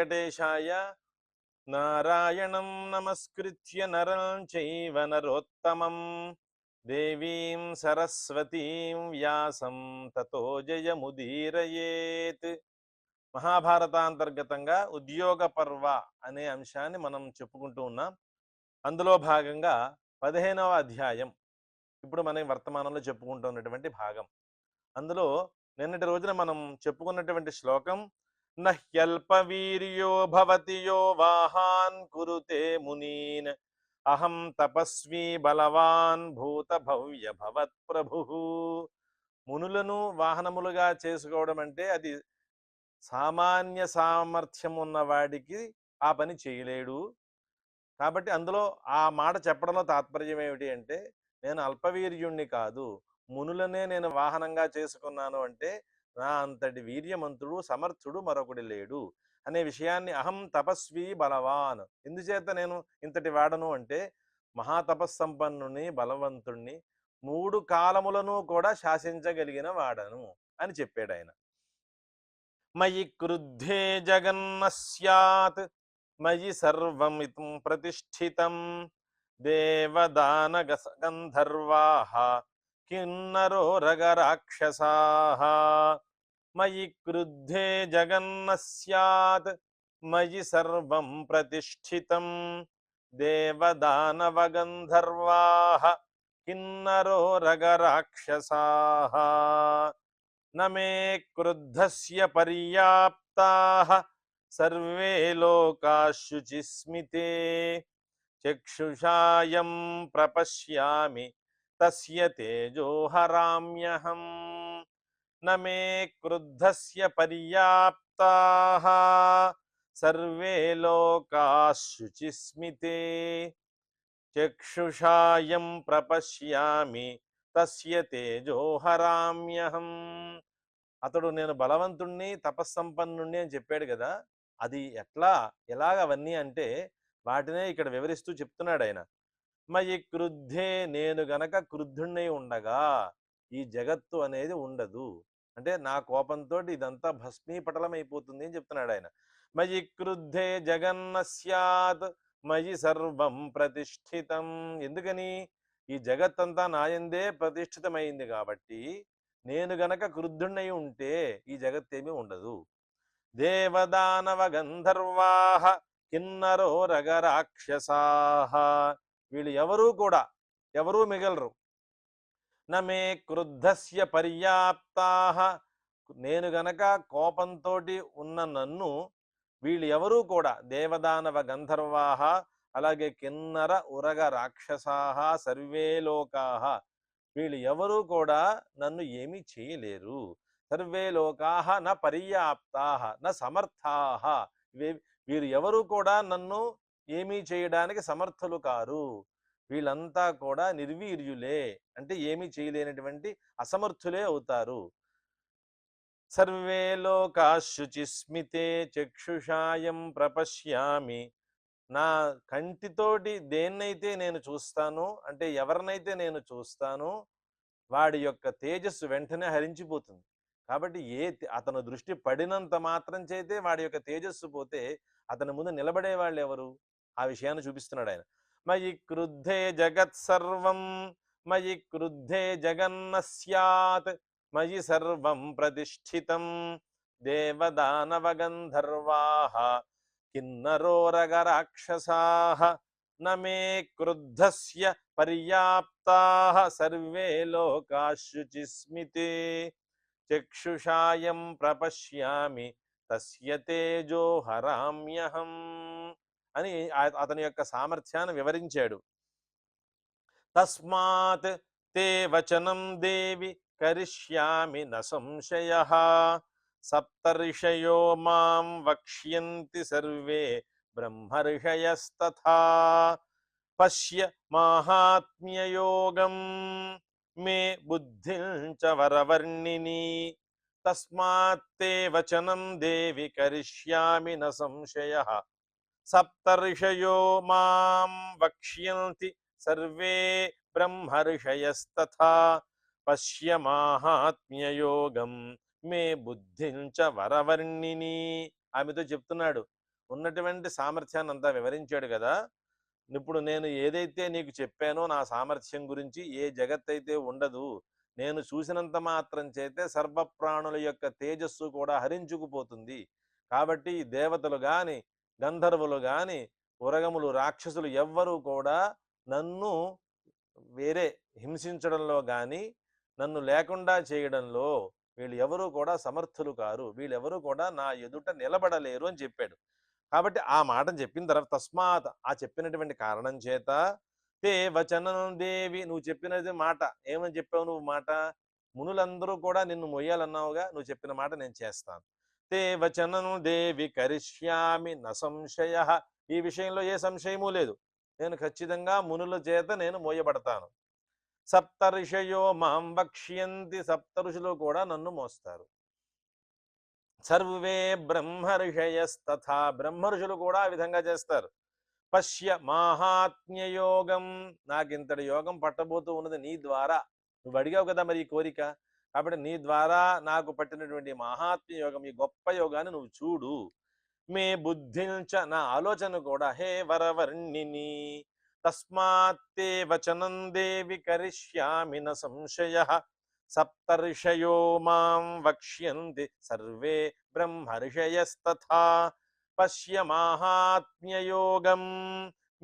వెంకటేశాయ. నారాయణం నమస్కృత్య నరం చైవ నరోత్తమం దేవీం సరస్వతీం వ్యాసం తతో జయముదీరయేత్. మహాభారతాంతర్గతంగా ఉద్యోగ పర్వ అనే అంశాన్ని మనం చెప్పుకుంటూ ఉన్నాం. అందులో భాగంగా 15వ అధ్యాయం ఇప్పుడు మనం వర్తమానంలో చెప్పుకుంటున్నటువంటి భాగం. అందులో నిన్నటి రోజున మనం చెప్పుకున్నటువంటి శ్లోకం, నహ్యల్పవీర్యో భవతి యో వాహాన్ కురుతే మునీన్ అహం తపస్వీ బలవాన్ భూత భవ్య భవత్ ప్రభు. మునులను వాహనములుగా చేసుకోవడం అంటే అది సామాన్య సామర్థ్యం ఉన్నవాడికి ఆ పని చేయలేడు. కాబట్టి అందులో ఆ మాట చెప్పడంలో తాత్పర్యం ఏమిటి అంటే, నేను అల్పవీర్యుణ్ణి కాదు, మునులనే నేను వాహనంగా చేసుకున్నాను అంటే నా అంతటి వీర్యమంతుడు సమర్థుడు మరొకటి లేడు అనే విషయాన్ని, అహం తపస్వి బలవాన్, ఎందుచేత నేను ఇంతటి వాడను అంటే మహాతపస్సంపన్నుని బలవంతుణ్ణి, 3 కాలములను కూడా శాసించగలిగిన వాడను అని చెప్పాడు ఆయన. మయి క్రుద్ధే జగన్న స్యాత్ మయి సర్వమితం ప్రతిష్ఠితం దేవదాన గంధర్వాః కిన్నరో రగరాక్షసాః. మయి క్రుద్ధే జగన్న స్యాత్ మయి సర్వం ప్రతిష్ఠితం దేవదానవ గంధర్వాః కిన్నరో రగరాక్షసాః. నమే క్రుద్ధస్య పర్యాప్తాః సర్వే లోకాః శుచిస్మితే చక్షుషాయం ప్రపశ్యామి తస్య తేజోహరామ్యహం. నమే క్రుద్ధస్య పర్యాప్తాః సర్వే లోకాః శుచిస్మితే చక్షుషాయం ప్రపశ్యామి తస్య తేజోహరామ్యహం. అతడు నేను బలవంతుణ్ణి తపస్సంపన్నుణ్ణి అని చెప్పాడు కదా, అది ఎలాగ అవన్నీ అంటే వాటినే ఇక్కడ వివరిస్తూ చెప్తున్నాడు ఆయన. మయి క్రుద్ధే, నేను గనక క్రుద్ధుణ్ణి ఉండగా ఈ జగత్తు అనేది ఉండదు, అంటే నా కోపంతో ఇదంతా భస్మీపటలం అయిపోతుంది అని చెప్తున్నాడు ఆయన. మయి క్రుద్ధే జగన్న స్యాత్ మయి సర్వం ప్రతిష్ఠితం. ఎందుకని? ఈ జగత్తంతా నాయందే ప్రతిష్ఠితమైంది కాబట్టి, నేను గనక క్రుద్ధుణ్ణి ఉంటే ఈ జగత్తేమీ ఉండదు. దేవదానవ గంధర్వాః కిన్నరో రగరాక్షసాః, వీళ్ళు ఎవరూ మిగలరు. నమే క్రుద్ధస్య పర్యాప్తాః, నేను గనక కోపంతో ఉన్న నన్ను వీళ్ళు ఎవరూ కూడా, దేవదానవ గంధర్వాః అలాగే కిన్నర ఉరగ రాక్షసాః సర్వే లోకాః, వీళ్ళు ఎవరూ కూడా నన్ను ఏమీ చేయలేరు. సర్వే లోకాః న పర్యాప్తాః న సమర్థాః, వీరు ఎవరు కూడా నన్ను ఏమీ చేయడానికి సమర్థులు కారు. వీళ్ళంతా కూడా నిర్వీర్యులే, అంటే ఏమీ చేయలేనటువంటి అసమర్థులే అవుతారు. సర్వే లోకాః శుచిస్మితే చక్షుషాయం ప్రపశ్యామి, నా కంటితోటి దేన్నైతే నేను చూస్తానో, అంటే ఎవరినైతే నేను చూస్తానో వాడి యొక్క తేజస్సు వెంటనే హరించిపోతుంది. కాబట్టి అతను దృష్టి పడినంత మాత్రం చేతే వాడి యొక్క తేజస్సు పోతే అతని ముందు నిలబడే వాళ్ళు ఎవరు? ఆ విషయాన్ని చూపిస్తున్నాడు ఆయన. మయి క్రుద్ధే జగత్ సర్వం మయి క్రుద్ధే జగన్న స్యాత్ మయి సర్వం ప్రతిష్ఠితం దేవదానవ గంధర్వాః కిన్నరోరగ రాక్షసాః. నమే క్రుద్ధస్య పర్యాప్తాః సర్వే లోకాః శుచిస్మితే చక్షుషాయం ప్రపశ్యామి తస్య తేజోహరామ్యహం అని అతని యొక్క సామర్థ్యాన్ని వివరించాడు. తస్మాత్ తే వచనం దేవి కరిష్యామి న సంశయః సప్తర్షయో మాం వక్ష్యంతి సర్వే బ్రహ్మర్షయస్తథా పశ్య మాహాత్మ్యయోగం మే బుద్ధిం చ వరవర్ణిని తస్మాత్ తే వచనం దేవి కరిష్యామి న సంశయః సప్తర్షయో మాం వక్ష్యంతి సర్వే బ్రహ్మర్షయస్తథా పశ్య మాహాత్మ్యయోగం మే బుద్ధిం చ వరవర్ణిని. ఆమెతో చెప్తున్నాడు, ఉన్నటువంటి సామర్థ్యాన్ని అంతా వివరించాడు కదా. ఇప్పుడు నేను ఏదైతే నీకు చెప్పానో నా సామర్థ్యం గురించి, ఏ జగత్తైతే ఉండదు, నేను చూసినంత మాత్రం చేతే సర్వప్రాణుల యొక్క తేజస్సు కూడా హరించుకుపోతుంది. కాబట్టి దేవతలు గాని, గంధర్వులు గాని, ఉరగములు, రాక్షసులు ఎవ్వరూ కూడా నన్ను వేరే హింసించడంలో గాని, నన్ను లేకుండా చేయడంలో వీళ్ళు ఎవరూ కూడా సమర్థులు కారు. వీళ్ళెవరూ కూడా నా ఎదుట నిలబడలేరు అని చెప్పాడు. కాబట్టి ఆ మాటను చెప్పిన తర్వాత తస్మాత్, ఆ చెప్పినటువంటి కారణం చేత, తే వచనం దేవి, నువ్వు చెప్పినది మాట, ఏమని చెప్పావు నువ్వు మాట? మునులందరూ కూడా నిన్ను మొయ్యాలన్నావుగా, నువ్వు చెప్పిన మాట నేను చేస్తాను. తే వచనం దేవి కరిష్యామి న సంశయ, ఈ విషయంలో ఏ సంశయము లేదు. నేను ఖచ్చితంగా మునుల చేత నేను మోయబడతాను. సప్త ఋషయో మాం వక్ష్యంతి, సప్త ఋషులు కూడా నన్ను మోస్తారు. సర్వే బ్రహ్మ ఋషయస్తథా, బ్రహ్మ ఋషులు కూడా ఆ విధంగా చేస్తారు. పశ్య మాహాత్మ్యయోగం, నాకింతటి యోగం పట్టబోతూ ఉన్నది నీ ద్వారా. నువ్వు అడిగావు కదా మరి ఈ కోరిక, కాబట్టి నీ ద్వారా నాకు పట్టినటువంటి మహాత్మ్య యోగం, ఈ గొప్ప యోగాన్ని నువ్వు చూడు. మే బుద్ధించ, నా ఆలోచన కూడా, హే వరవర్ణిని, తస్మాత్తే వచనం దేవి కరిష్యామి న సంశయ. సప్తర్షయో మాం వక్ష్యంతి సర్వే బ్రహ్మర్షయస్తథా. పశ్య మాహాత్మ్యయోగం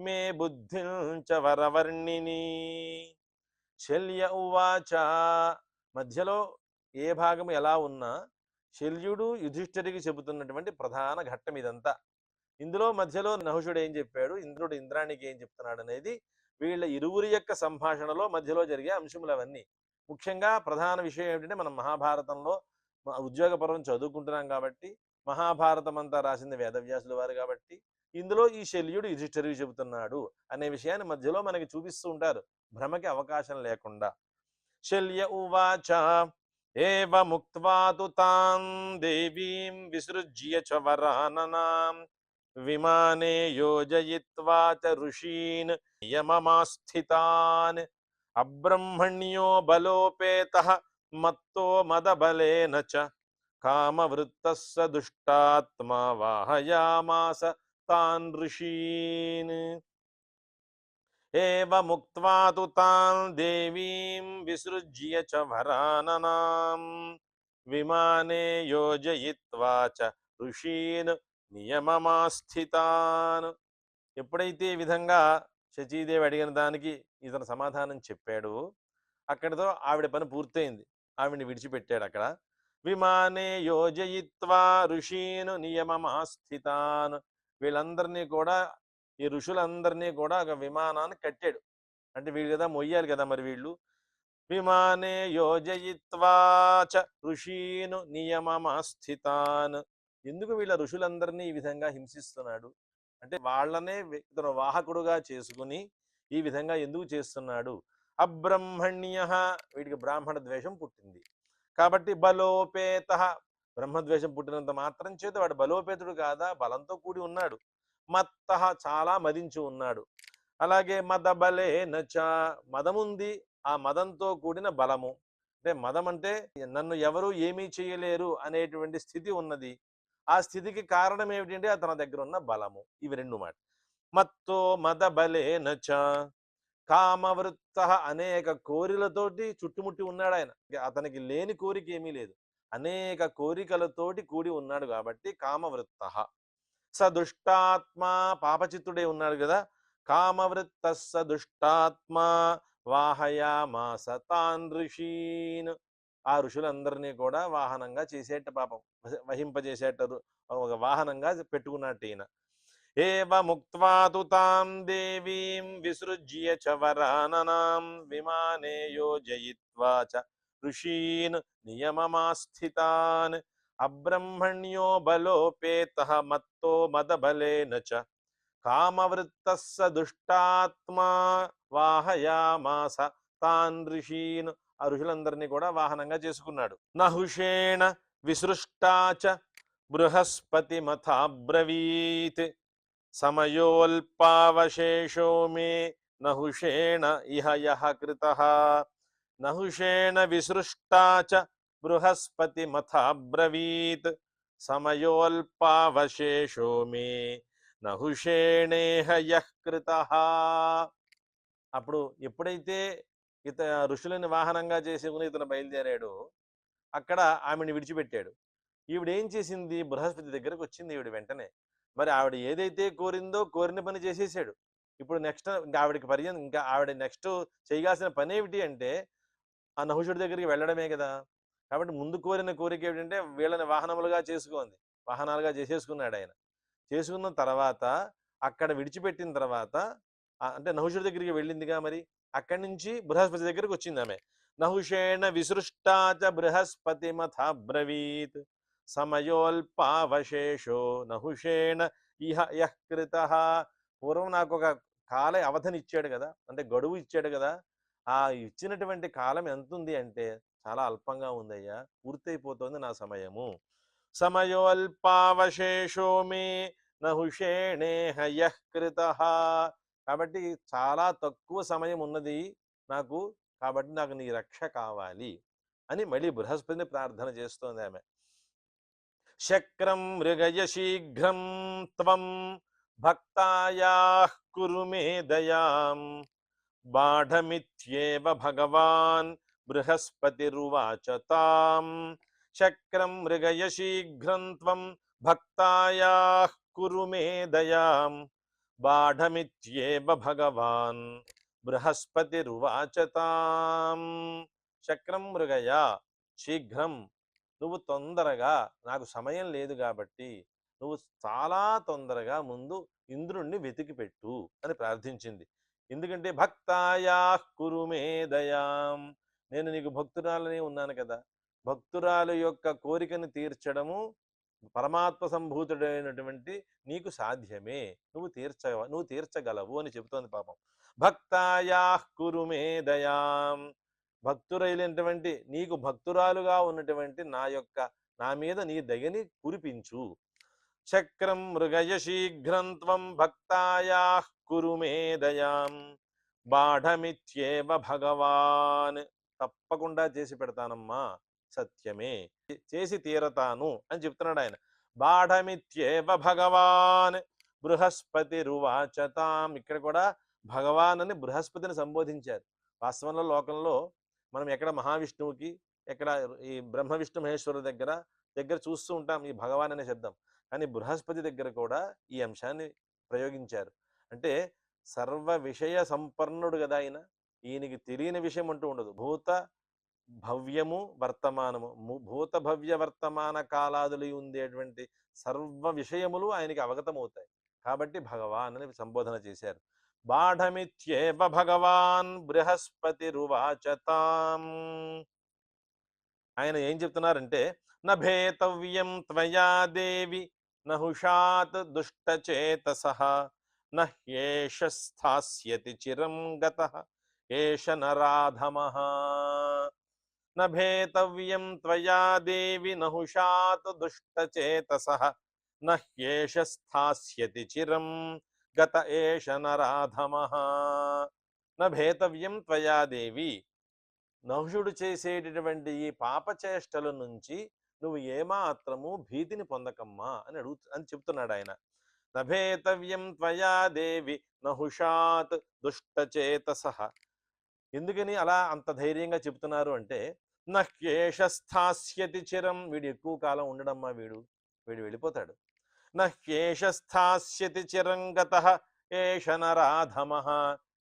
మే బుద్ధించ వరవర్ణిని. శల్య ఉవాచ, మధ్యలో ఏ భాగం ఎలా ఉన్నా శల్యుడు యుధిష్ఠిరికి చెబుతున్నటువంటి ప్రధాన ఘట్టం ఇదంతా. ఇందులో మధ్యలో నహుషుడు ఏం చెప్పాడు, ఇంద్రుడు ఇంద్రానికి ఏం చెప్తున్నాడు అనేది వీళ్ళ ఇరువురి యొక్క సంభాషణలో మధ్యలో జరిగే అంశములు అవన్నీ. ముఖ్యంగా ప్రధాన విషయం ఏమిటంటే, మనం మహాభారతంలో ఉద్యోగ పర్వం చదువుకుంటున్నాం కాబట్టి, మహాభారతం అంతా రాసింది వేదవ్యాసుల వారు కాబట్టి, ఇందులో ఈ శల్యుడు యుధిష్ఠిరికి చెబుతున్నాడు అనే విషయాన్ని మధ్యలో మనకి చూపిస్తూ ఉంటారు, భ్రమకి అవకాశం లేకుండా. శల్య ఉవాచ ఏవముక్త్వా తు తాం దేవీం విసృజ్య చ వరాననాం విమానే యోజయిత్వా చ ఋషీన్ నియమమాస్థితాన్ అబ్రహ్మణ్యో బలోపేతః మత్తో మదబలేన చ కామవృత్తః స దుష్టాత్మా వాహయామాస తాన్ ఋషీన్. ఏవముక్త్వా తు తాం దేవీం విసృజ్య చ వరాననాం విమానే యోజయిత్వా చ ఋషీన్ నియమమాస్థితాన్. ఎప్పుడైతే ఈ విధంగా శచీదేవి అడిగిన దానికి ఇతను సమాధానం చెప్పాడు, అక్కడితో ఆవిడ పని పూర్తయింది. ఆవిడ్ని విడిచిపెట్టాడు అక్కడ. విమానే యోజయిత్వా ఋషీన్ నియమమాస్థితాన్, వీళ్ళందరినీ కూడా, ఈ ఋషులందరినీ కూడా ఒక విమానాన్ని కట్టాడు. అంటే వీళ్ళు కదా మొయ్యాలి కదా మరి వీళ్ళు. విమానే యోజయిత్వా చ ఋషీను నియమమాస్థితాన్. ఎందుకు వీళ్ళ ఋషులందరినీ ఈ విధంగా హింసిస్తున్నాడు అంటే, వాళ్ళనే ఇతను వాహకుడుగా చేసుకుని ఈ విధంగా ఎందుకు చేస్తున్నాడు? అబ్రహ్మణ్య, వీడికి బ్రాహ్మణ ద్వేషం పుట్టింది కాబట్టి. బలోపేత, బ్రహ్మద్వేషం పుట్టినంత మాత్రం చేత వాడు బలోపేతుడు కాదా, బలంతో కూడి ఉన్నాడు. మత్త, చాలా మదించి ఉన్నాడు. అలాగే మదబలే నచ, మదముంది, ఆ మదంతో కూడిన బలము. అంటే మదం అంటే నన్ను ఎవరు ఏమీ చేయలేరు అనేటువంటి స్థితి ఉన్నది. ఆ స్థితికి కారణం ఏమిటంటే అతని దగ్గర ఉన్న బలము. ఇవి రెండు మాట. మత్తో మదబలే నచ కామవృత్త, అనేక కోరికలతోటి చుట్టుముట్టి ఉన్నాడు ఆయన. అతనికి లేని కోరిక ఏమీ లేదు, అనేక కోరికలతోటి కూడి ఉన్నాడు కాబట్టి కామవృత్త. స దుష్టాత్మ, పాపచిత్తుడే ఉన్నాడు కదా. కామవృత్త స దుష్టాత్మ వాహయామాస తాన్ ఋషీన్, ఆ ఋషులందరినీ కూడా వాహనంగా చేసేట, పాపం వహింపజేసేటారు, ఒక వాహనంగా పెట్టుకున్నట్టు ఈయన. ఏవముక్త్వా తు తాం దేవీం విసృజ్య చ వరాననాం విమానే యోజయిత్వా చ ఋషీన్ నియమమాస్థితాన్ అబ్రహ్మణ్యో బలోపేతః మత్తో మదబలేన చ కామవృత్తః స దుష్టాత్మా వాహయామాస తాన్ ఋషీన్, ఆ ఋషులందరినీ కూడా వాహనంగా చేసుకున్నాడు. నహుషేణ విసృష్టా చ బృహస్పతి మథాబ్రవీత్ సమయోల్పావశేషో మే నహుషేణ ఇహ యః కృతః. నహుషేణ విసృష్టా చ బృహస్పతి మథాబ్రవీత్ సమయోల్పావశేషో మే నహుషేణేహ యః కృతః. అప్పుడు ఎప్పుడైతే ఇత ఋషులని వాహనంగా చేసుకుని ఇతను బయలుదేరాడో అక్కడ ఆమెను విడిచిపెట్టాడు. ఈవిడ ఏం చేసింది? బృహస్పతి దగ్గరకు వచ్చింది ఈవిడ వెంటనే. మరి ఆవిడ ఏదైతే కోరిందో కోరిన పని చేసేసాడు. ఇప్పుడు నెక్స్ట్ ఇంకా ఆవిడకి ఇంకా ఆవిడ నెక్స్ట్ చేయాల్సిన పని ఏమిటి అంటే ఆ నహుషుడి దగ్గరికి వెళ్ళడమే కదా. కాబట్టి ముందు కోరిన కోరిక ఏమిటంటే వీళ్ళని వాహనములుగా చేసుకోంది. వాహనాలుగా చేసేసుకున్నాడు ఆయన. చేసుకున్న తర్వాత అక్కడ విడిచిపెట్టిన తర్వాత అంటే నహుషుడి దగ్గరికి వెళ్ళిందిగా మరి. అక్కడి నుంచి బృహస్పతి దగ్గరికి వచ్చింది ఆమె. నహుషేణ విసృష్టాచ బృహస్పతిమథాబ్రవీత్ సమయోల్పావశేషో నహుషేణ ఇహ యః కృతః. పూర్వం నాకు ఒక కాల అవధిని ఇచ్చాడు కదా, అంటే గడువు ఇచ్చాడు కదా. ఆ ఇచ్చినటువంటి కాలం ఎంత ఉంది అంటే చాలా అల్పంగా ఉందయ్యా, పూర్తయిపోతుంది నా సమయము. సమయోల్పావశేషో మే నహుషేణేహ యః కృతః. కాబట్టి చాలా తక్కువ సమయం ఉన్నది నాకు, కాబట్టి నాకు నీ రక్ష కావాలి అని మళ్ళీ బృహస్పతిని ప్రార్థన చేస్తోంది ఆమె. శక్రం మృగయ శీఘ్రం త్వం భక్తాయాః కురు మే దయాం బాఢమిత్యేవ భగవాన్ బృహస్పతిరువాచ తాం. శక్రం మృగయ శీఘ్రం త్వం భక్తాయాః కురు మే దయాం బాఢమిత్యేవ భగవాన్ బృహస్పతిరువాచ తాం. శక్రం మృగయ శీఘ్రం, నువ్వు తొందరగా, నాకు సమయం లేదు కాబట్టి నువ్వు చాలా తొందరగా ముందు ఇంద్రుణ్ణి వెతికి పెట్టు అని ప్రార్థించింది. ఎందుకంటే భక్తాయా కురుమే దయాం, నేను నీకు భక్తురాలని ఉన్నాను కదా, భక్తురాలు యొక్క కోరికను తీర్చడము పరమాత్మ సంభూతుడైనటువంటి నీకు సాధ్యమే, నువ్వు తీర్చగలవు అని చెబుతోంది పాపం. భక్తాయా కురుమే దయాం, భక్తురైనటువంటి నీకు భక్తురాలుగా ఉన్నటువంటి నా మీద నీ దయని కురిపించు. చక్రం మృగయ శీఘ్రం త్వం భక్తాయాః కురు మే దయాం బాఢమిత్యేవ భగవాన్. తప్పకుండా చేసి పెడతానమ్మా, సత్యమే, చేసి తీరతాను అని చెప్తున్నాడు ఆయన. బాఢమిత్యేవ భగవాన్ బృహస్పతిరువాచ తాం. ఇక్కడ కూడా భగవాన్ అని బృహస్పతిని సంబోధించారు. వాస్తవంలో లోకంలో మనం ఎక్కడ మహావిష్ణువుకి, ఎక్కడ ఈ బ్రహ్మ విష్ణు మహేశ్వరుల దగ్గర చూస్తూ ఉంటాం ఈ భగవాన్ అనే శబ్దం. కానీ బృహస్పతి దగ్గర కూడా ఈ అంశాన్ని ప్రయోగించారు. అంటే సర్వ విషయ సంపన్నుడు కదా ఆయన, ఈయనకి తెలియని విషయం అంటూ ఉండదు. భూత భవ్యము వర్తమానము, భూత భవ్య వర్తమాన కాలాదులు ఉండేటువంటి సర్వ విషయములు ఆయనకి అవగతమవుతాయి. కాబట్టి భగవాన్ అని సంబోధన చేశారు. బాఢమిత్యేవ భగవాన్ బృహస్పతిరువాచ తాం. ఆయన ఏం చెప్తున్నారంటే నభేతవ్యం త్వయా దేవి నహుషాత్ దుష్టచేతసః నహ్యేష స్థాస్యతి చిరం గతః ఏష నరాధమః. నభేతవ్యం త్వయా దేవి నహుషాత్ దుష్టచేతసః నహ్యేష స్థాస్యతి చిరం గత ఏష నరాధమః. నభేతవ్యం త్వయా దేవి, నహుషుడు చేసేటటువంటి ఈ పాపచేష్టల నుంచి నువ్వు ఏమాత్రము భీతిని పొందకమ్మా అని చెప్తున్నాడు ఆయన. నభేతవ్యం త్వయా దేవి నహుషాత్ దుష్టచేతసః. ఎందుకని అలా అంత ధైర్యంగా చెప్తున్నారు అంటే నహ్యేష స్థాస్యతి చిరం, వీడు ఎక్కువ కాలం ఉండడమ్మా, వీడు వెళ్ళిపోతాడు. నహ్యేష స్థాస్యతి చిరం గతః ఏష నరాధమః,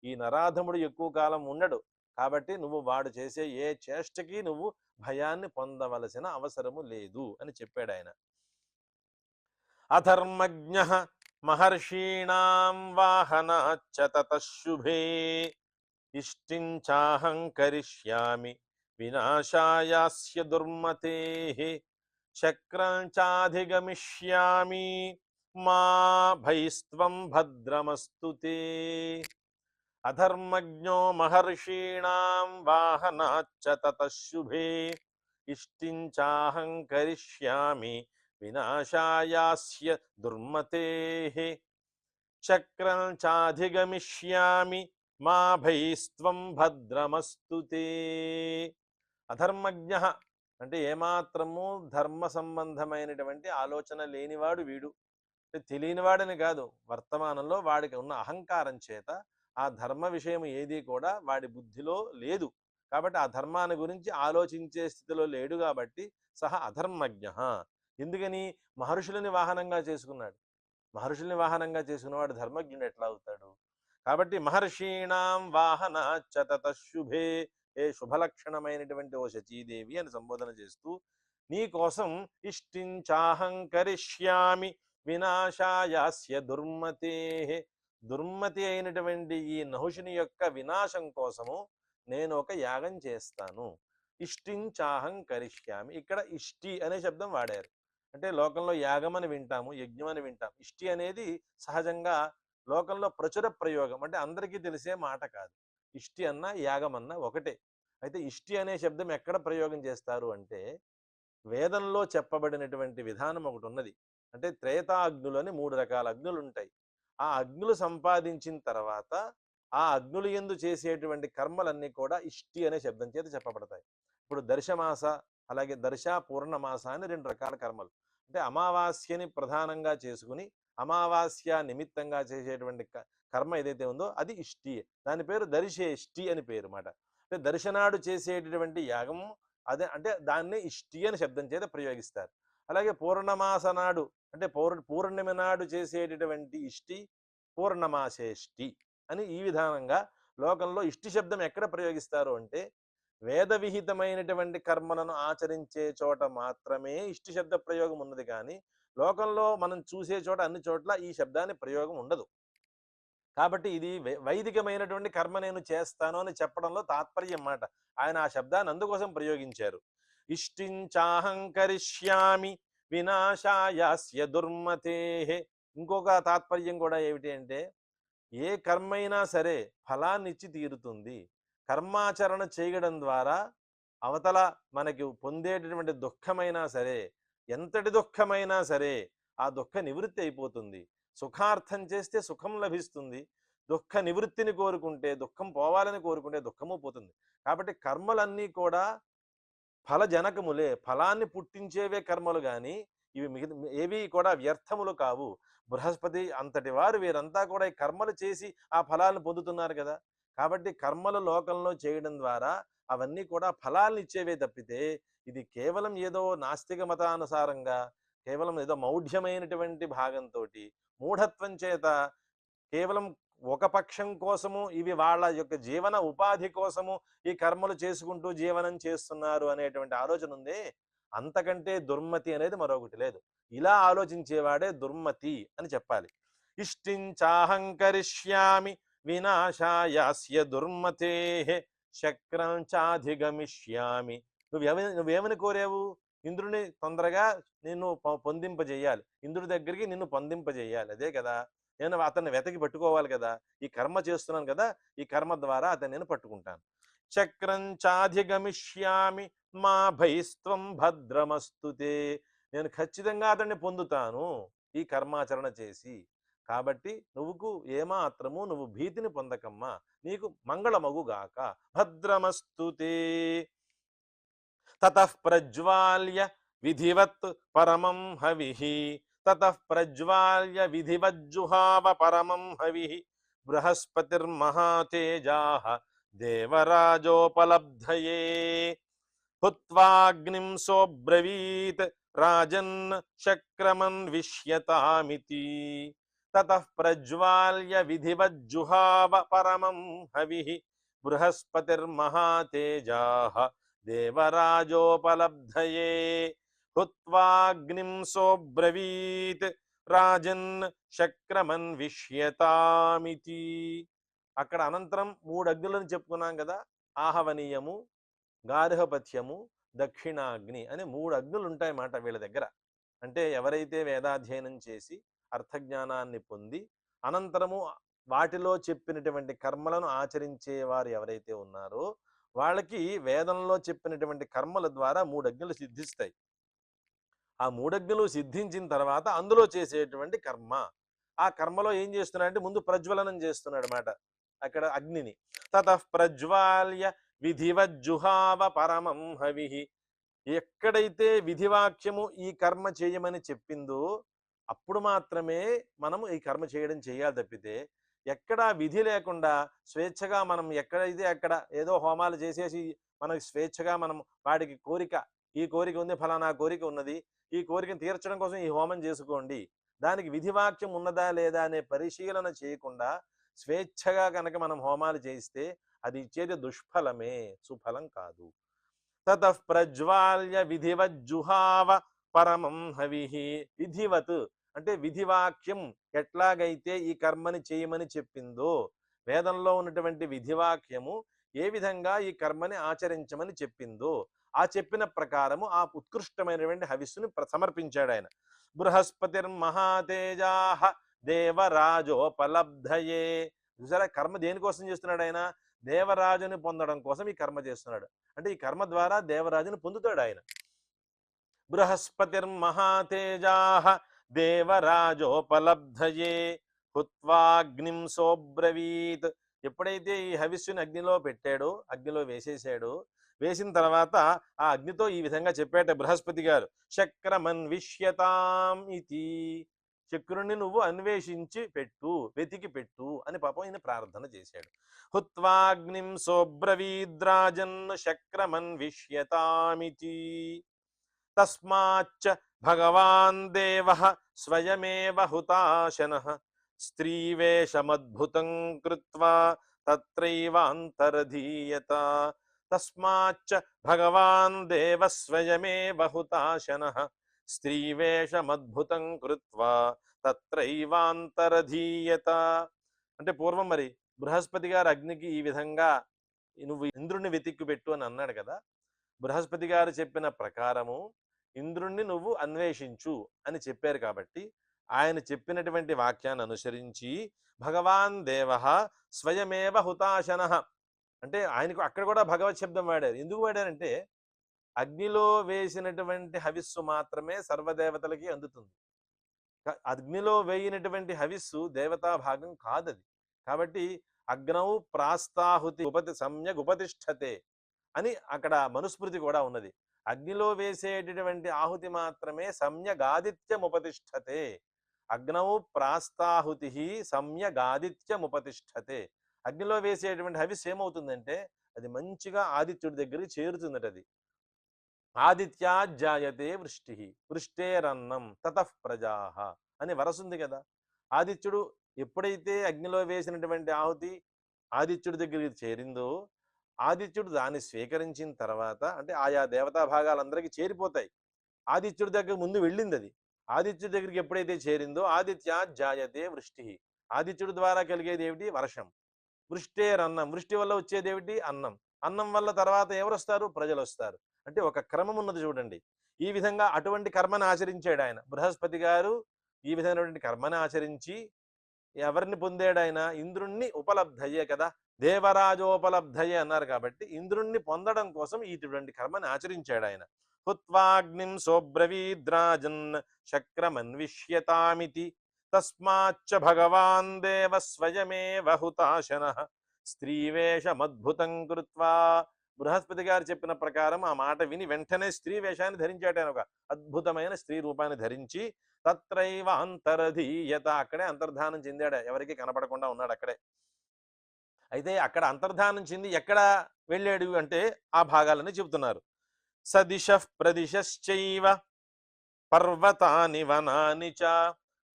ఈ నరాధముడు ఎక్కువ కాలం ఉండడు. కాబట్టి నువ్వు వాడు చేసే ఏ చేష్టకి నువ్వు భయాన్ని పొందవలసిన అవసరము లేదు అని చెప్పాడు ఆయన. అధర్మజ్ఞః మహర్షీణాం వాహనాచ్చ తతః శుభే ఇష్టించాహం కరిష్యామి వినాశాయాస్య దుర్మతేః చక్రం చాధిగమిష్యామి మా భైస్త్వం భద్రమస్తు తే. అధర్మజ్ఞో మహర్షీణాం వాహనాచ్చ తతః శుభే ఇష్టించాహం కరిష్యామి వినాశాయాస్య దుర్మతేః చక్రం చాధిగమిష్యామి మా భైస్త్వం భద్రమస్తు తే. అధర్మజ్ఞ అంటే ఏమాత్రము ధర్మ సంబంధమైనటువంటి ఆలోచన లేనివాడు వీడు. అంటే తెలియనివాడని కాదు, వర్తమానంలో వాడికి ఉన్న అహంకారం చేత ఆ ధర్మ విషయం ఏది కూడా వాడి బుద్ధిలో లేదు. కాబట్టి ఆ ధర్మాన్ని గురించి ఆలోచించే స్థితిలో లేడు కాబట్టి సహ అధర్మజ్ఞ. ఎందుకని? మహర్షులని వాహనంగా చేసుకున్నాడు. మహర్షుల్ని వాహనంగా చేసుకున్నవాడు ధర్మజ్ఞుడు ఎట్లా అవుతాడు? కాబట్టి మహర్షీణాం వాహన చతత శుభే, ఏ శుభలక్షణమైనటువంటి ఓ శచీదేవి అని సంబోధన చేస్తూ, నీ కోసం ఇష్టించాహం కరిష్యామి వినాశాయాస్య దుర్మతే, దుర్మతి అయినటువంటి ఈ నహుషుని యొక్క వినాశం కోసము నేను ఒక యాగం చేస్తాను. ఇష్టించాహం కరిష్యామి, ఇక్కడ ఇష్టి అనే శబ్దం వాడారు. అంటే లోకంలో యాగం అని వింటాము, యజ్ఞం అని వింటాం. ఇష్టి అనేది సహజంగా లోకంలో ప్రచుర ప్రయోగం, అంటే అందరికీ తెలిసే మాట కాదు. ఇష్టి అన్నా యాగం అన్నా ఒకటే. అయితే ఇష్టి అనే శబ్దం ఎక్కడ ప్రయోగం చేస్తారు అంటే, వేదంలో చెప్పబడినటువంటి విధానం ఒకటి ఉన్నది. అంటే త్రేతాగ్నులు అని 3 రకాల అగ్నులు ఉంటాయి. ఆ అగ్నులు సంపాదించిన తర్వాత ఆ అగ్నులు యందు చేసేటువంటి కర్మలన్నీ కూడా ఇష్టి అనే శబ్దం చేత చెప్పబడతాయి. ఇప్పుడు దర్శమాస, అలాగే దర్శ పూర్ణమాస అని 2 రకాల కర్మలు. అంటే అమావాస్యని ప్రధానంగా చేసుకుని అమావాస్య నిమిత్తంగా చేసేటువంటి కర్మ ఏదైతే ఉందో అది ఇష్టి. దాని పేరు దర్శేష్టి అని పేరు మాట. అంటే దర్శనాడు చేసేటటువంటి యాగం అదే, అంటే దాన్ని ఇష్టి అని శబ్దం చేత ప్రయోగిస్తారు. అలాగే పూర్ణమాస నాడు, అంటే పూర్ణిమ నాడు చేసేటటువంటి ఇష్టి పూర్ణమాసేష్టి అని ఈ విధానంగా లోకంలో ఇష్టి శబ్దం ఎక్కడ ప్రయోగిస్తారు అంటే, వేద విహితమైనటువంటి కర్మలను ఆచరించే చోట మాత్రమే ఇష్టి శబ్ద ప్రయోగం ఉన్నది. కానీ లోకంలో మనం చూసే చోట అన్ని చోట్ల ఈ శబ్దాన్ని ప్రయోగం ఉండదు. కాబట్టి ఇది వైదికమైనటువంటి కర్మ నేను చేస్తాను అని చెప్పడంలో తాత్పర్యం మాట. ఆయన ఆ శబ్దాన్ని అందుకోసం ప్రయోగించారు. ఇష్టించాహంకరిష్యామి వినాశాయాస్య దుర్మతే. ఇంకొక తాత్పర్యం కూడా ఏమిటి అంటే, ఏ కర్మైనా సరే ఫలాన్ని ఇచ్చి తీరుతుంది. కర్మాచరణ చేయడం ద్వారా అవతల మనకి పొందేటటువంటి దుఃఖమైనా సరే, ఎంతటి దుఃఖమైనా సరే ఆ దుఃఖ నివృత్తి అయిపోతుంది. సుఖార్థం చేస్తే సుఖం లభిస్తుంది. దుఃఖ నివృత్తిని కోరుకుంటే, దుఃఖం పోవాలని కోరుకుంటే దుఃఖము పోతుంది. కాబట్టి కర్మలన్నీ కూడా ఫలజనకములే, ఫలాన్ని పుట్టించేవే కర్మలు గాని ఇవి మిగతా ఏవి కూడా వ్యర్థములు కావు. బృహస్పతి అంతటి వారు వీరంతా కూడా ఈ కర్మలు చేసి ఆ ఫలాలను పొందుతున్నారు కదా. కాబట్టి కర్మలు లోకంలో చేయడం ద్వారా అవన్నీ కూడా ఫలాలను ఇచ్చేవే తప్పితే ఇది కేవలం ఏదో నాస్తిక మతానుసారంగా కేవలం ఏదో మౌఢ్యమైనటువంటి భాగంతో మూఢత్వం చేత కేవలం ఒక పక్షం కోసము ఇవి వాళ్ళ యొక్క జీవన ఉపాధి కోసము ఈ కర్మలు చేసుకుంటూ జీవనం చేస్తున్నారు అనేటువంటి ఆలోచన ఉంది. అంతకంటే దుర్మతి అనేది మరొకటి లేదు. ఇలా ఆలోచించేవాడే దుర్మతి అని చెప్పాలి. ఇష్టించాహంకరిష్యామి వినాశాయాస్య దుర్మతే శక్రం చాధిగమిష్యామి. నువ్వేమని కోరావు? ఇంద్రుని తొందరగా నిన్ను పొందింపజేయాలి, ఇంద్రుడి దగ్గరికి నిన్ను పొందింపజేయాలి, అదే కదా. నేను అతన్ని వెతకి పట్టుకోవాలి కదా. ఈ కర్మ చేస్తున్నాను కదా, ఈ కర్మ ద్వారా అతన్ని నేను పట్టుకుంటాను. చక్రం చాధిగమిష్యామి మా భైస్త్వం భద్రమస్తుతే. నేను ఖచ్చితంగా అతన్ని పొందుతాను ఈ కర్మాచరణ చేసి. కాబట్టి నువ్వుకు ఏమాత్రము నువ్వు భీతిని పొందకమ్మా, నీకు మంగళమగుగాక. భద్రమస్తుతే. తతః ప్రజ్వాల్య విధివత్ పరమం హవిః. తతః ప్రజ్వాల్య విధివజ్జుహావ పరమం హవిః. బృహస్పతిర్మహాతేజాః దేవరాజోపలబ్ధయే. హుత్వాగ్నిం సోబ్రవీత్ రాజన్ శక్రమన్ విష్యతామితి. తతః ప్రజ్వాల్య విధివజ్జుహావ పరమం హవిః. బృహస్పతిర్మహాతేజాః దేవరాజోపలబ్ధయే. హుత్వాగ్నిం సోబ్రవీత్ రాజన్ శక్రమన్ విష్యతామితి. అక్కడ అనంతరం 3 అగ్నులను చెప్పుకున్నాం కదా. ఆహవనీయము, గార్హపత్యము, దక్షిణాగ్ని అని 3 అగ్నులు ఉంటాయన్నమాట వీళ్ళ దగ్గర. అంటే ఎవరైతే వేదాధ్యయనం చేసి అర్థజ్ఞానాన్ని పొంది అనంతరము వాటిలో చెప్పినటువంటి కర్మలను ఆచరించేవారు ఎవరైతే ఉన్నారో వాళ్ళకి వేదంలో చెప్పినటువంటి కర్మల ద్వారా 3 అగ్నులు సిద్ధిస్తాయి. ఆ 3 అగ్నులు సిద్ధించిన తర్వాత అందులో చేసేటువంటి కర్మ, ఆ కర్మలో ఏం చేస్తున్నాడంటే ముందు ప్రజ్వలనం చేస్తున్నాడు అన్నమాట అక్కడ అగ్నిని. తతః ప్రజ్వాల్య విధివజ్జుహావ పరమం హవిః. ఎక్కడైతే విధివాక్యము ఈ కర్మ చేయమని చెప్పిందో అప్పుడు మాత్రమే మనము ఈ కర్మ చేయడం చేయాలి తప్పితే ఎక్కడా విధి లేకుండా స్వేచ్ఛగా మనం ఎక్కడైతే అక్కడ ఏదో హోమాలు చేసేసి మనకి స్వేచ్ఛగా మనం వాడికి కోరిక ఈ కోరిక ఉంది, ఫలానా కోరిక ఉన్నది, ఈ కోరికను తీర్చడం కోసం ఈ హోమం చేసుకోండి, దానికి విధివాక్యం ఉన్నదా లేదా అనే పరిశీలన చేయకుండా స్వేచ్ఛగా కనుక మనం హోమాలు చేయిస్తే అది ఇచ్చేది దుష్ఫలమే, సుఫలం కాదు. తతః ప్రజ్వాల్య విధివజ్జుహావ పరమం హవిః. విధివత్ అంటే విధివాక్యం ఎట్లాగైతే ఈ కర్మని చేయమని చెప్పిందో, వేదంలో ఉన్నటువంటి విధివాక్యము ఏ విధంగా ఈ కర్మని ఆచరించమని చెప్పిందో ఆ చెప్పిన ప్రకారము ఆ ఉత్కృష్టమైనటువంటి హవిస్సుని సమర్పించాడు ఆయన. బృహస్పతిర్మహాతేజాః దేవరాజోపలబ్ధయే. చూసారా, కర్మ దేనికోసం చేస్తున్నాడు ఆయన? దేవరాజుని పొందడం కోసం ఈ కర్మ చేస్తున్నాడు. అంటే ఈ కర్మ ద్వారా దేవరాజుని పొందుతాడు ఆయన. బృహస్పతిర్మహాతేజాః దేవరాజోపలబ్ధయే హుత్వాగ్నిం సోబ్రవీత్. ఎప్పుడైతే ఈ హవిస్సుని అగ్నిలో పెట్టాడో, అగ్నిలో వేసేసాడో, వేసిన తర్వాత ఆ అగ్నితో ఈ విధంగా చెప్పాట బృహస్పతి గారు, శక్రమన్విష్యతాం ఇతి. శక్రుణ్ణి నువ్వు అన్వేషించి పెట్టు, వెతికి పెట్టు అని పాపం ఈయన ప్రార్థన చేశాడు. హుత్వాగ్నిం సోబ్రవీద్రాజన్ శక్రమన్విష్యతామితి. తస్మాచ్చ భగవాన్ దేవః స్వయమేవ హుతాశనః స్త్రీవేషమద్భుతం కృత్వా తత్రైవాంతరధీయత. తస్మాచ్చ భగవాన్ దేవః స్వయమేవ హుతాశనః స్త్రీవేషమద్భుతం కృత్వా తత్రైవాంతరధీయత. అంటే పూర్వం మరి బృహస్పతి గారు అగ్నికి ఈ విధంగా నువ్వు ఇంద్రుణ్ణి వెతిక్కి పెట్టు అని అన్నాడు కదా. బృహస్పతి గారు చెప్పిన ప్రకారము ఇంద్రుణ్ణి నువ్వు అన్వేషించు అని చెప్పారు కాబట్టి ఆయన చెప్పినటువంటి వాక్యాన్ని అనుసరించి భగవాన్ దేవః స్వయమేవ హుతాశనః అంటే ఆయనకు అక్కడ కూడా భగవత్ శబ్దం వాడారు. ఎందుకు వాడారంటే అగ్నిలో వేసినటువంటి హవిస్సు మాత్రమే సర్వదేవతలకి అందుతుంది. అగ్నిలో వేయినటువంటి హవిస్సు దేవతా భాగం కాదది. కాబట్టి అగ్నౌ ప్రాస్తాహుతి సమ్యక్ ఉపతిష్ఠతే అని అక్కడ మనుస్మృతి కూడా ఉన్నది. అగ్నిలో వేసేటటువంటి ఆహుతి మాత్రమే సమ్యగాదిత్యముపతిష్ఠతే. అగ్నౌ ప్రాస్తాహుతి సమ్యగాదిత్యముపతిష్ఠతే. అగ్నిలో వేసేటువంటి హవిస్ ఏమవుతుందంటే అది మంచిగా ఆదిత్యుడి దగ్గరికి చేరుతుందట. అది ఆదిత్యాజ్జాయతే వృష్టి వృష్టేరన్నం తతః ప్రజాః అని వరసుంది కదా. ఆదిత్యుడు ఎప్పుడైతే అగ్నిలో వేసినటువంటి ఆహుతి ఆదిత్యుడి దగ్గరికి చేరిందో ఆదిత్యుడు దాన్ని స్వీకరించిన తర్వాత అంటే ఆయా దేవతా భాగాలందరికీ చేరిపోతాయి. ఆదిత్యుడి దగ్గర ముందు వెళ్ళింది అది. ఆదిత్యుడి దగ్గరికి ఎప్పుడైతే చేరిందో ఆదిత్యాజ్జాయతే వృష్టి. ఆదిత్యుడి ద్వారా కలిగేది ఏమిటి? వర్షం. వృష్టేరన్నం. వృష్టి వల్ల వచ్చేది ఏమిటి? అన్నం. అన్నం వల్ల తర్వాత ఎవరు వస్తారు? ప్రజలు వస్తారు. అంటే ఒక క్రమం ఉన్నది చూడండి. ఈ విధంగా అటువంటి కర్మను ఆచరించాడు ఆయన. బృహస్పతి గారు ఈ విధమైనటువంటి కర్మను ఆచరించి ఎవరిని పొందాడు ఆయన? ఇంద్రుణ్ణి ఉపలబ్ధయ్యే కదా, దేవరాజోపలబ్ధయ్యే అన్నారు కాబట్టి ఇంద్రుణ్ణి పొందడం కోసం ఇటువంటి కర్మని ఆచరించాడు ఆయన. హుత్వాగ్నిం సోబ్రవీద్రాజన్ శక్రమన్విష్యతామితి. తస్మాచ్చ భగవాన్ దేవ స్వయమేవ హుతాశనః స్త్రీవేషమద్భుతం కృత్వా. బృహస్పతి గారు చెప్పిన ప్రకారం ఆ మాట విని వెంటనే స్త్రీ వేషాన్ని ధరించాడు ఆయన. ఒక అద్భుతమైన స్త్రీ రూపాన్ని ధరించి తత్రైవ అంతరధీయత. అక్కడే అంతర్ధానం చెందాడు, ఎవరికి కనపడకుండా ఉన్నాడు అక్కడే. అయితే అక్కడ అంతర్ధానం చెంది ఎక్కడ వెళ్ళాడు అంటే ఆ భాగాలని చెబుతున్నారు. సదిశః ప్రదిశశ్చైవ పర్వతాని వనాని చ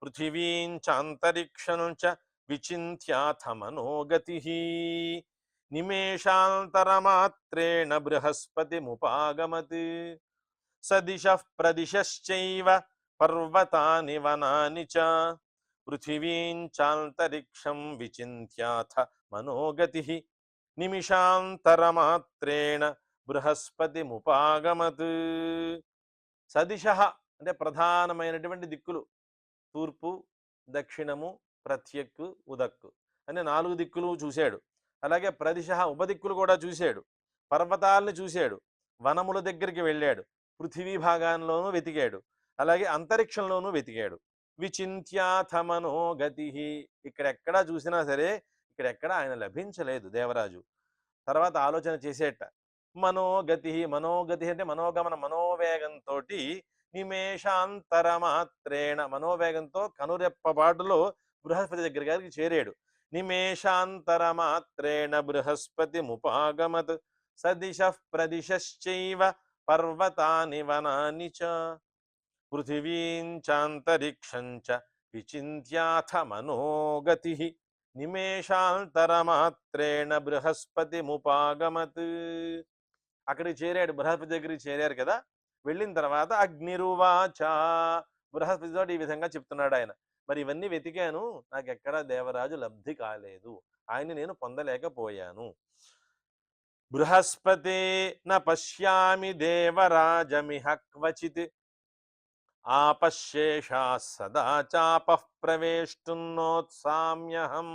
పృథివీం చాంతరిక్షం చ విచింత్యాథ మనోగతిః నిమేషాంతరమాత్రేణ బృహస్పతిముపాగమత్. సదిశః ప్రదిశశ్చైవ పర్వతాని వనాని చ పృథివీం చాంతరిక్షం విచింత్యాథ మనోగతిః నిమిషాంతరమాత్రేణ బృహస్పతిముపాగమత్. సదిశః అంటే ప్రధానమైనటువంటి దిక్కులు, తూర్పు, దక్షిణము, ప్రత్యక్కు, ఉదక్కు అనే 4 దిక్కులు చూశాడు. అలాగే ప్రదిశః ఉపదిక్కులు కూడా చూశాడు. పర్వతాలను చూశాడు. వనముల దగ్గరికి వెళ్ళాడు. పృథివీ భాగాల్లోనూ వెతికాడు. అలాగే అంతరిక్షంలోనూ వెతికాడు. విచింత్యాథ మనోగతి. ఇక్కడెక్కడా చూసినా సరే ఇక్కడెక్కడ ఆయన లభించలేదు దేవరాజు. తర్వాత ఆలోచన చేసేట, మనోగతి, మనోగతి అంటే మనోగమన, మనోవేగంతో నిమేషాంతర మాత్రేణ, మనోవేగంతో కనురెప్పబాటులో బృహస్పతి దగ్గర గారికి చేరాడు. నిమేషాంతర మాత్రేణ బృహస్పతి ముపాగమత్ సదిశ ప్రదిశ్చైవ పర్వతాని వనాని చ పృథివీం చాంతరిక్షం చ విచింత్యాథ మనోగతి నిమేషాంతరమాత్రేణ బృహస్పతి ముపాగమత్. అక్కడికి చేరాడు, బృహస్పతి దగ్గరికి చేరారు కదా. వెళ్ళిన తర్వాత అగ్నిరువాచ, బృహస్పతితో ఈ విధంగా చెప్తున్నాడు ఆయన. మరి ఇవన్నీ వెతికాను, నాకు ఎక్కడా దేవరాజు లబ్ధి కాలేదు, ఆయన్ని నేను పొందలేకపోయాను. బృహస్పతే న పశ్యామి దేవరాజమిహ క్వచిత్ ఆపశేషా సదా చాపః ప్రవేష్టున్నోత్సామ్యహం.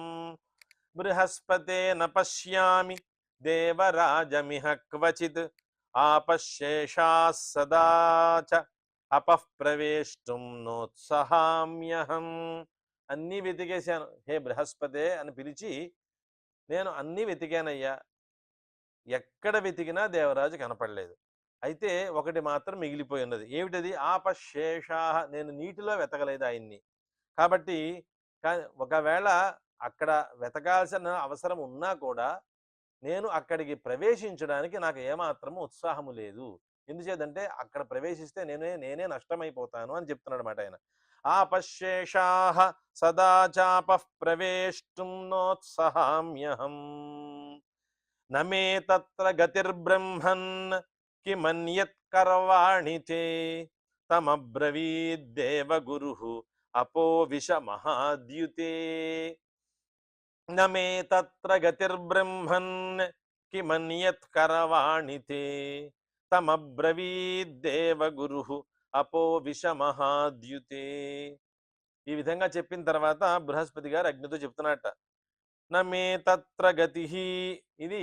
బృహస్పతే న పశ్యామి దేవరాజమిహ క్వచిత్ ఆపశేషా సదా చ అపః ప్రవేష్టుం నోత్సహామ్యహం. అన్నీ వెతికేశాను, హే బృహస్పతే అని పిలిచి నేను అన్నీ వెతికానయ్యా, ఎక్కడ వెతికినా దేవరాజు కనపడలేదు. అయితే ఒకటి మాత్రం మిగిలిపోయి ఉన్నది. ఏమిటది? ఆపశేషా, నేను నీటిలో వెతకలేదు ఆయన్ని. కాబట్టి ఒకవేళ అక్కడ వెతకాల్సిన అవసరం ఉన్నా కూడా నేను అక్కడికి ప్రవేశించడానికి నాకు ఏమాత్రము ఉత్సాహము లేదు. ఎందుచేతంటే అక్కడ ప్రవేశిస్తే నేనే నష్టమైపోతాను అని చెప్తున్నాడు అన్నమాట ఆయన. ఆపశేషా సదా చాపః ప్రవేష్టుం నోత్సహామ్యహం నమే తత్ర గతిర్బ్రహ్మన్ కిమన్యత్ కర్వాణి తే తమబ్రవీద్దేవగురుః అపోవిశ మహాద్యుతే. నమే తత్ర గతిర్బ్రహ్మన్ కిమన్యత్ కరవాణి తే తమబ్రవీద్దేవగురుః అపోవిశ మహాద్యుతే. ఈ విధంగా చెప్పిన తర్వాత బృహస్పతి గారు అగ్నితో చెప్తున్నట్ట, నమే తత్ర గతి, ఇది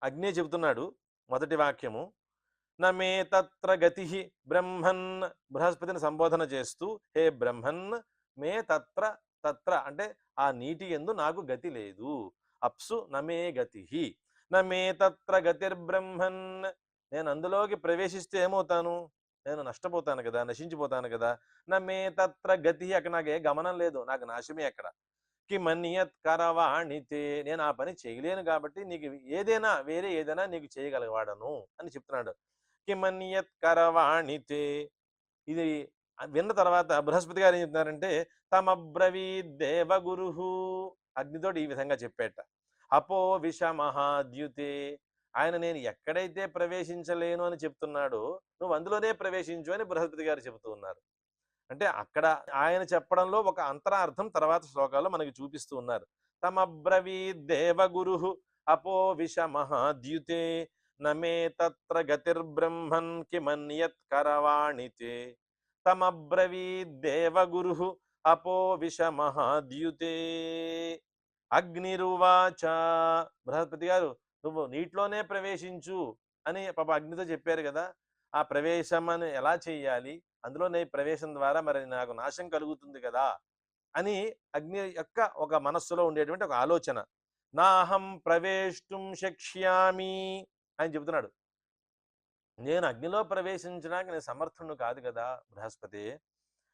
అగ్ని చెబుతున్నాడు మొదటి వాక్యము. నమే తత్ర గతి బ్రహ్మన్, బృహస్పతిని సంబోధన చేస్తూ, హే బ్రహ్మన్ మే తత్ర, తత్ర అంటే ఆ నీటి యందు నాకు గతి లేదు. అప్సు నమే గతి, నమే తత్ర గతిర్బ్రహ్మన్, నేను అందులోకి ప్రవేశిస్తే ఏమవుతాను? నేను నష్టపోతాను కదా, నశించిపోతాను కదా. నమే తత్ర గతి, అక్కడ నాకు ఏ గమనం లేదు, నాకు నాశమే అక్కడ. కిమన్యత్ కరవాణితే, నేను ఆ పని చేయలేను కాబట్టి నీకు ఏదైనా వేరే ఏదైనా నీకు చేయగలవాడను అని చెప్తున్నాడు. కిమన్యత్ కరవాణితే. ఇది విన్న తర్వాత బృహస్పతి గారు ఏం చెప్తున్నారంటే, తమబ్రవీ దేవగురు, అగ్నితోటి ఈ విధంగా చెప్పేట. అపో విష మహాద్యుతే, ఆయన నేను ఎక్కడైతే ప్రవేశించలేను అని చెప్తున్నాడో నువ్వు అందులోనే ప్రవేశించు అని బృహస్పతి గారు చెబుతూ ఉన్నారు. అంటే అక్కడ ఆయన చెప్పడంలో ఒక అంతరార్థం తర్వాత శ్లోకాల్లో మనకి చూపిస్తూ ఉన్నారు. తమబ్రవీ దేవగురు అపో విష మహాద్యుతే నమే తత్ర గతిర్బ్రహ్మన్ కిమన్యత్ కరవాణితే తమబ్రవీ దేవగురు అపో విష మహాద్యుతే. అగ్నిరువాచ, బృహస్పతి గారు నువ్వు నీటిలోనే ప్రవేశించు అని పాప అగ్నితో చెప్పారు కదా. ఆ ప్రవేశం అని ఎలా చెయ్యాలి, అందులో నీ ప్రవేశం ద్వారా మరి నాకు నాశం కలుగుతుంది కదా అని అగ్ని యొక్క ఒక మనస్సులో ఉండేటువంటి ఒక ఆలోచన. నాహం ప్రవేష్టుం శక్ష్యామి అని చెబుతున్నాడు. నేను అగ్నిలో ప్రవేశించడానికి నేను సమర్థుడు కాదు కదా బృహస్పతి.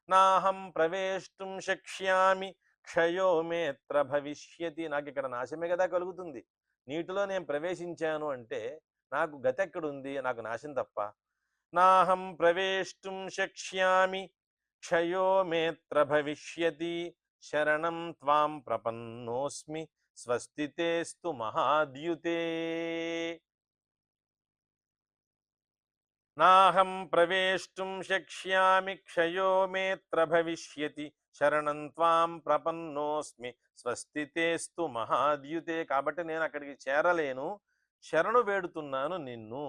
నాహం ప్రవేష్టుం శక్ష్యామి క్షయో మేత్ర భవిష్యతి, నాకు ఇక్కడ నాశమే కదా కలుగుతుంది. నీటిలో నేను ప్రవేశించాను అంటే నాకు గతి ఎక్కడుంది, నాకు నాశం తప్ప. నాహం ప్రవేష్టుం శక్ష్యామి క్షయో మేత్ర భవిష్యతి శరణం త్వాం ప్రపన్నోస్మి స్వస్తితేస్తు మహాద్యుతే. నాహం ప్రవేష్టుం శక్ష్యామి క్షయో మేత్ర భవిష్యతి శరణం త్వాం ప్రపన్నోస్మి స్వస్తితేస్తు మహాద్యుతే. కాబట్టి నేను అక్కడికి చేరలేను, శరణు వేడుతున్నాను నిన్ను.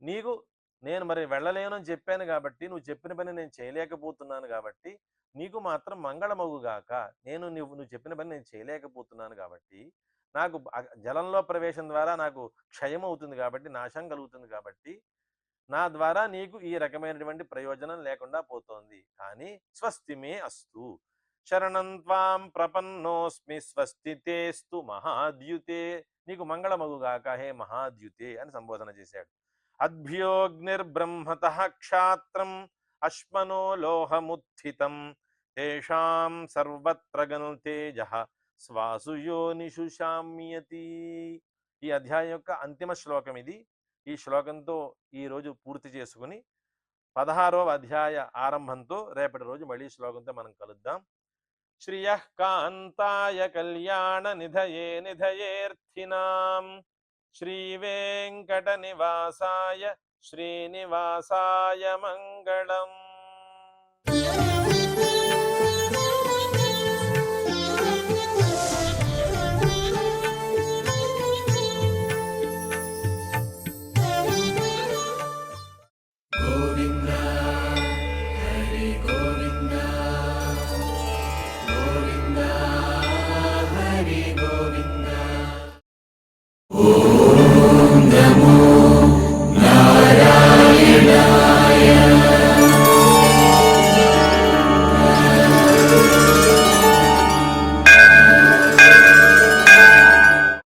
నీకు నేను మరి వెళ్ళలేను అని చెప్పాను కాబట్టి, నువ్వు చెప్పిన పని నేను చేయలేకపోతున్నాను కాబట్టి నీకు మాత్రం మంగళమగుగాక. నువ్వు చెప్పిన పని నేను చేయలేకపోతున్నాను కాబట్టి నాకు జలంలో ప్రవేశం ద్వారా నాకు క్షయం అవుతుంది కాబట్టి, నాశం కలుగుతుంది కాబట్టి నా ద్వారా నీకు ఈ రకమైనటువంటి ప్రయోజనం లేకుండా పోతోంది. కానీ స్వస్తిమే అస్తు, శరణం త్వాం ప్రపన్నోస్మి స్వస్తితేస్తు మహాద్యుతే, నీకు మంగళమగుగాక హే మహాద్యుతే అని సంబోధన చేశాడు. అద్భ్యోగ్నిర్బ్రహ్మత క్షాత్రం అశ్మనో లోహముత్థితం తేషాం సర్వత్ర గనుతేజ స్వాసు యోనిషు శామ్యతి. ఈ అధ్యాయం యొక్క అంతిమ శ్లోకం ఇది. ఈ శ్లోకంతో ఈరోజు పూర్తి చేసుకుని 16వ అధ్యాయ ఆరంభంతో రేపటి రోజు మళ్ళీ శ్లోకంతో మనం కలుద్దాం. శ్రియః కాంతాయ కళ్యాణ నిధయే నిధయేర్థినాం శ్రీ వెంకట నివాసాయ శ్రీనివాసాయ మంగళం.